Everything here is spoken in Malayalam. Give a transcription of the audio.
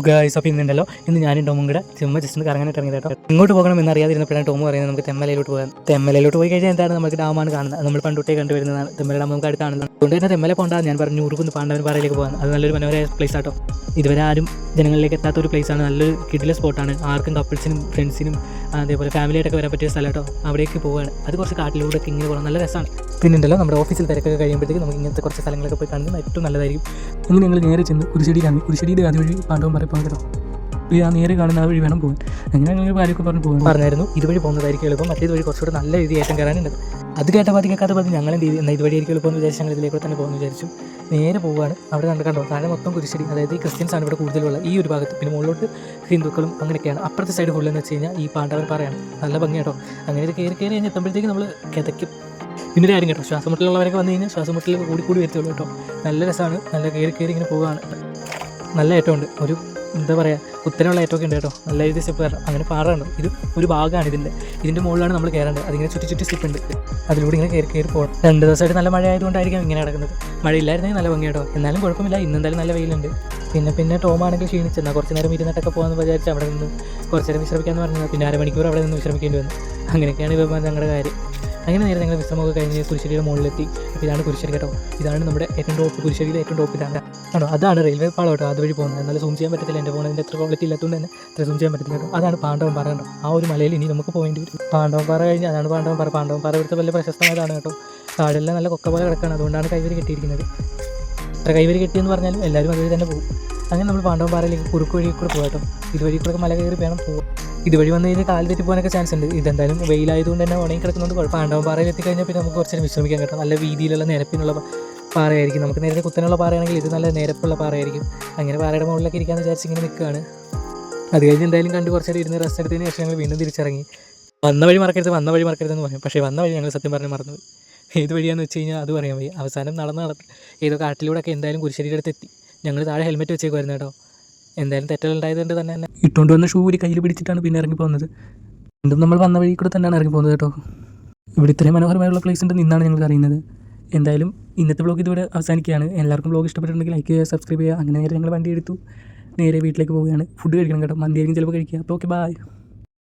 ഗായ്സ്, അപ്പോൾ ഇന്നുണ്ടല്ലോ ഇന്ന് ഞാനും ടോമും കൂടെ ചുമ്മാ ജസ്റ്റ് ഒന്ന് കറങ്ങാനായിട്ട് ഇറങ്ങിയത് കേട്ടോ. ഇങ്ങോട്ട് പോകണം എന്നറിയാതിരുന്നപ്പോഴാണ് ടോമ് പറയുന്നത് നമുക്ക് തെമ്മലയിലോട്ട് പോകാം. തെമ്മലയിലോട്ട് പോയി കഴിഞ്ഞാൽ എന്താണ്, നമുക്ക് ഡാമാണ് കാണുന്നത്. നമ്മൾ പണ്ടൊട്ടേ കണ്ടുവരുന്നതാണ് തെമ്മല ഡാം, നമുക്ക് അടുത്താണല്ലോ. അതുകൊണ്ട് തന്നെ തെമ്മല പോകണ്ട, ഞാൻ പറഞ്ഞു ഊർക്കുന്ന് പാണ്ഡവൻ പാറയിലേക്ക് പോകാൻ. അത് നല്ലൊരു മനോഹരമായ പ്ലേസ് ആട്ടോ. ഇതുവരെ ആരും ജനങ്ങളിലേക്ക് എത്താത്ത ഒരു പ്ലേസാണ്, നല്ലൊരു കിടിലൻ സ്പോട്ടാണ്. ആർക്കും കപ്പിൾസിനും ഫ്രണ്ട്സിനും അതേപോലെ ഫാമിലിയായിട്ടൊക്കെ വരാൻ പറ്റിയ സ്ഥലം കേട്ടോ. അവിടേക്ക് പോകാൻ അത് കുറച്ച് കാട്ടിലൂടെ ഒക്കെ ഇങ്ങനെ പോകണം, നല്ല രസമാണ്. പിന്നെ ഉണ്ടല്ലോ നമ്മുടെ ഓഫീസിൽ തിരക്കൊക്കെ കഴിയുമ്പോഴത്തേക്ക് നമുക്ക് ഇങ്ങനത്തെ കുറച്ച് സ്ഥലങ്ങളൊക്കെ പോയി കാണുന്നത് ഏറ്റവും നല്ലതായിരിക്കും. അങ്ങനെ ഞങ്ങൾ നേരെ ചെന്ന് കുരിശടിയുടെ അതുവഴി പാണ്ഡവൻ പാറ പോകാൻ കേട്ടോ. ആ നേരെ കാണുന്ന ആ വഴി വേണം പോകാൻ. അങ്ങനെ ഞങ്ങൾ കാര്യമൊക്കെ പറഞ്ഞായിരുന്നു ഇതുവഴി പോകുന്നതായിരിക്കും എളുപ്പം, മറ്റേത് വഴി കുറച്ചുകൂടെ നല്ല രീതി ഏറ്റവും കയറാനുണ്ട്. അത് കേൾക്കാതെ പറഞ്ഞ് ഞങ്ങൾ എന്ത് ചെയ്തു, എന്നാൽ ഇതുവഴി ആയിരിക്കും എളുപ്പം എന്ന് വിചാരിച്ച് ഞങ്ങൾ ഇതിലേക്ക് തന്നെ പോകുമെന്ന് വിചാരിച്ചു. നേരെ പോവുകയാണ്. അവിടെ കണ്ടോ താഴെ മൊത്തം കുരിശടി, അതായത് ഈ ക്രിസ്ത്യൻസാണ് ഇവിടെ കൂടുതലുള്ള ഈ ഒരു ഭാഗത്ത്. പിന്നെ മുകളിലോട്ട് ഹിന്ദുക്കളും അങ്ങനെയൊക്കെയാണ്. അപ്പുറത്തെ സൈഡ് ഫുള്ളെന്ന് വെച്ച് കഴിഞ്ഞാൽ ഈ പാണ്ഡവൻ പാറയാണ്. നല്ല ഭംഗി കേട്ടോ. അങ്ങനെ കയറി കഴിഞ്ഞ് എത്തുമ്പോഴത്തേക്ക് നമ്മൾ കിതയ്ക്കും. പിന്നെ ഒരു കാര്യം കേട്ടോ, ശ്വാസമുട്ടലുള്ളവരൊക്കെ വന്നു കഴിഞ്ഞാൽ ശ്വാസമുട്ടൽ കൂടി വരുത്തുള്ളൂ കേട്ടോ. നല്ല രസമാണ്, നല്ല കയറി ഇങ്ങനെ പോവുകയാണ്. നല്ല ഏറ്റമുണ്ട്, ഒരു എന്താ പറയുക കുത്തനെയുള്ള ഏറ്റമൊക്കെ ഉണ്ട് കേട്ടോ. നല്ല രീതിയിൽ സ്റ്റെപ്പ് കയറണം. അങ്ങനെ പാറയുണ്ട്. ഇത് ഒരു ഭാഗമാണ് ഇതിൻ്റെ മുകളിലാണ് നമ്മൾ കയറേണ്ടത്. അതിങ്ങനെ ചുറ്റി സ്റ്റെപ്പ് ഉണ്ട്, അതിലൂടെ ഇങ്ങനെ കയറി പോകണം. 2 ദിവസമായിട്ട് നല്ല മഴ ആയതുകൊണ്ടായിരിക്കും ഇങ്ങനെ നടക്കുന്നത്. മഴയില്ലായിരുന്നെങ്കിൽ നല്ല ഭംഗി കേട്ടോ. എന്നാലും കുഴപ്പമില്ല, ഇന്നെന്തായാലും നല്ല വെയിലുണ്ട്. പിന്നെ ടോമാണെങ്കിൽ ക്ഷീണിച്ചെന്നാൽ കുറച്ച് നേരം ഇരുന്നിട്ടൊക്കെ പോകാമെന്ന് വിചാരിച്ച് അവിടെ നിന്ന് കുറച്ച് നേരം വിശ്രമിക്കാമെന്ന് പറഞ്ഞാൽ പിന്നെ അരമണിക്കൂർ അവിടെ നിന്ന് വിശ്രമിക്കേണ്ടി വന്നു. അങ്ങനെയൊക്കെയാണ് ഇപ്പോൾ ഞങ്ങളുടെ കാര്യം. അങ്ങനെ നേരെ ഞങ്ങൾ വിശ്രമമൊക്കെ കഴിഞ്ഞ് കുരിശടിയുടെ മുകളിലെത്തി. അപ്പോൾ ഇതാണ് കുരിശടി കേട്ടോ. ഇതാണ് നമ്മുടെ ഏറ്റവും ടോപ്പ്, കുരിശടിയുടെ ഏറ്റവും ടോപ്പ് ഇതാണ് ആണോ. അതാണ് റെയിൽവേ പാളം കേട്ടോ, അതുവഴി പോകുന്നത്. എന്നാലും സൂം ചെയ്യാൻ പറ്റത്തില്ല, എൻ്റെ ഫോണിൻ്റെ എത്ര ക്വാളിറ്റി ഇല്ലാത്തതുകൊണ്ട് തന്നെ അത്ര സൂം ചെയ്യാൻ പറ്റത്തില്ല കേട്ടോ. അതാണ് പാണ്ഡവൻ പാറ കേട്ടോ. ആ ഒരു മലയിൽ ഇനി നമുക്ക് പോകേണ്ടി വരും. പാണ്ഡവൻ പാറ കഴിഞ്ഞ് അതാണ് പാണ്ഡവൻ പാറ ഇവിടുത്തെ വലിയ പ്രശസ്തമായതാണ് കേട്ടോ. താഴെല്ലാം നല്ല കൊക്ക പോലെ കിടക്കുകയാണ്, അതുകൊണ്ടാണ് കൈവരി കെട്ടിയിരിക്കുന്നത്. എത്ര കൈവരി കെട്ടിയെന്ന് പറഞ്ഞാലും എല്ലാവരും അതുവഴി തന്നെ പോകും. അങ്ങനെ നമ്മൾ പാണ്ഡവൻ പാറയിലേക്ക് കുറുക്ക് വഴി കൂടെ പോകാം കേട്ടോ. ഇതുവഴി കൂടെ മല കയറി വേണം പോകും. ഇതുവഴി വന്നു കഴിഞ്ഞാൽ കാല് തെറ്റി പോകാനൊക്കെ ചാൻസ് ഉണ്ട്. ഇതെന്തായാലും വെയിലായതുകൊണ്ട് തന്നെ ഉണങ്ങി കിടക്കുന്നതുകൊണ്ട് കുഴപ്പം. പാണ്ഡവൻ പാറയിൽ എത്തിക്കഴിഞ്ഞാൽ പിന്നെ നമുക്ക് കുറച്ച് നേരം വിശ്രമിക്കാൻ കേട്ടോ. നല്ല വീതിയിലുള്ള നിരപ്പിനുള്ള പാറയായിരിക്കും. നമുക്ക് നേരെ കുത്തനുള്ള പാറയാണെങ്കിൽ ഇത് നല്ല നിരപ്പുള്ള പാറയായിരിക്കും. അങ്ങനെ പാറയുടെ മുകളിലൊക്കെ ഇരിക്കാമെന്ന് വിചാരിച്ച് ഇങ്ങനെ നിൽക്കുകയാണ്. അത് കഴിഞ്ഞ് എന്തായാലും കണ്ട് കുറച്ച് നേരം ഇരുന്ന് റെസ്റ്റ് എടുത്തതിന് ശേഷം ഞങ്ങൾ വീണ്ടും തിരിച്ചിറങ്ങി. വന്ന വഴി മറക്കരുതെന്ന് പറയും, പക്ഷേ വന്ന വഴി ഞങ്ങൾ സത്യം പറഞ്ഞ് മറന്നു. ഏത് വഴിയാണെന്ന് വെച്ച് കഴിഞ്ഞാൽ അത് പറയാൻ വയ്യ. അവസാനം നടന്ന് ഏതോ കാട്ടിലൂടെയൊക്കെ എന്തായാലും കുരിശടിയുടെ അടുത്ത് എത്തി. ഞങ്ങൾ താഴെ ഹെൽമെറ്റ് വെച്ചേക്കുമായിരുന്നു കേട്ടോ. എന്തായാലും തെറ്റുകളുണ്ടായതുകൊണ്ട് തന്നെ ഇട്ടുകൊണ്ട് വന്ന ഷൂ ഒരു കയ്യിൽ പിടിച്ചിട്ടാണ് പിന്നെ ഇറങ്ങി പോകുന്നത്. വീണ്ടും നമ്മൾ വന്ന വഴി കൂടെ തന്നെയാണ് ഇറങ്ങി പോകുന്നത് കേട്ടോ. ഇവിടെ ഇത്രയും മനോഹരമായുള്ള പ്ലേസ് ഉണ്ട് നിന്നാണ് ഞങ്ങൾ അറിയുന്നത്. എന്തായാലും ഇന്നത്തെ വ്ലോഗ് ഇതിവിടെ അവസാനിക്കുകയാണ്. എല്ലാവർക്കും വ്ലോഗ് ഇഷ്ടപ്പെട്ടിട്ടുണ്ടെങ്കിൽ ലൈക്ക് ചെയ്യുക, സബ്സ്ക്രൈബ് ചെയ്യുക. അങ്ങനെ നേരെ ഞങ്ങൾ വണ്ടി എടുത്തു നേരെ വീട്ടിലേക്ക് പോവുകയാണ്. ഫുഡ് കഴിക്കണം കേട്ടോ, മന്തിയായിരിക്കും ചിലപ്പോൾ കഴിക്കുക. അപ്പോൾ ഓക്കെ, ബൈ.